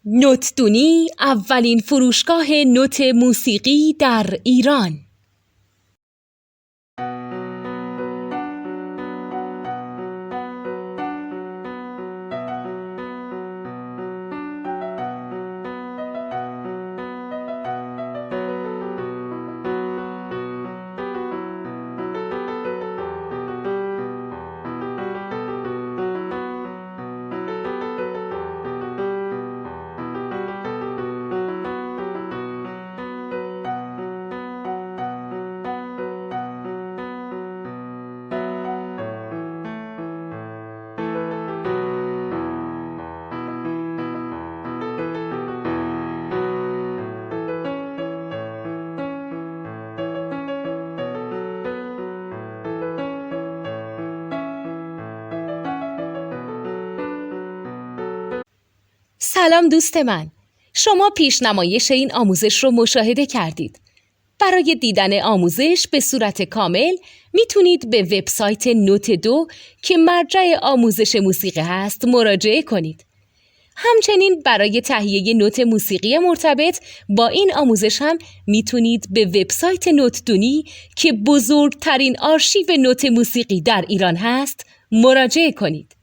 نوتدونی اولین فروشگاه نوت موسیقی در ایران. سلام دوست من، شما پیشنمایش این آموزش رو مشاهده کردید. برای دیدن آموزش به صورت کامل میتونید به وبسایت نوت 2 که مرجع آموزش موسیقی هست مراجعه کنید. همچنین برای تهیه نوت موسیقی مرتبط با این آموزش هم میتونید به وبسایت نوتدونی که بزرگترین آرشیو نوت موسیقی در ایران هست مراجعه کنید.